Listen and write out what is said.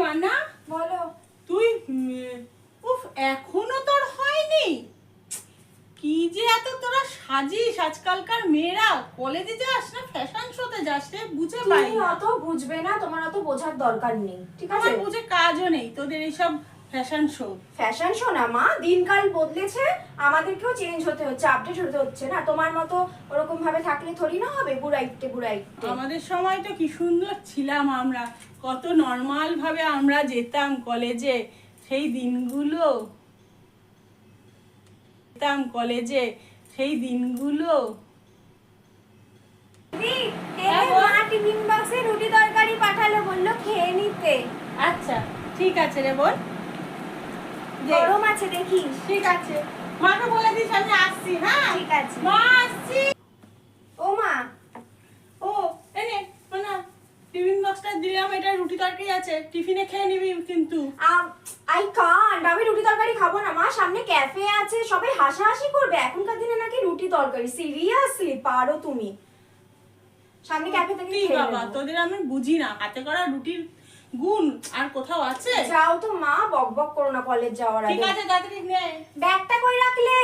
মানা বলো। তুই উফ এখনো তোর হয়নি? কি যে এত তোরা সাজিস আজকালকার মেয়েরা, কলেজে যাস না ফ্যাশন শোতে যাস রে? বুঝে পাই তুমি না। অত বুঝবে না, তোমার অত বোঝার দরকার নেই, ঠিক আছে? আমার বুঝে কাজও নেই তোদের এইসব ফ্যাশন শো। ফ্যাশন শো না মা, দিনকাল বদলেছে, আমাদেরকেও চেঞ্জ হতে হচ্ছে, আপডেট হতে হচ্ছে না? তোমার মতো ওরকম ভাবে থাকলে থরি না হবে, বুড়াইতে বুড়াইতে। আমাদের সময় তো কি সুন্দর ছিলাম আমরা, কত নর্মাল ভাবে আমরা যেতাম কলেজে, সেই দিনগুলো যেতাম কলেজে, সেই দিনগুলো। হ্যাঁ, মা টিফিন বক্সে রুটি তরকারি পাঠালো, বললো খেয়ে নিতে। আচ্ছা ঠিক আছে রে বোন, গরম আছে দেখিস। ঠিক আছে, মাকে বলে দিস আমি আসছি। হ্যাঁ ঠিক আছে মা, আসছি। ও মা। ও এনে না, টিফিন বক্সটা দিলাম, এটা রুটি তরকারি আছে, টিফিনে খেয়ে নিবি কিন্তু। আই কান্ট, আমি রুটি তরকারি খাবো না মা, সামনে ক্যাফে আছে, সবাই হাসাহাসি করবে, এখনকার দিনে নাকি রুটি তরকারি? সিরিয়াসলি পারো তুমি? সামনে ক্যাফে থেকে কি খেয়ে বাবা, নেবো। তোদের আমি বুঝি না, হাতে করা রুটির গুণ আর কোথাও আছে? যাও তো মা, বক বক করো না কলেজ যাওয়ার ঠিক আগে। আছে তাড়াতাড়ি নে। ব্যাগটা কই রাখলে?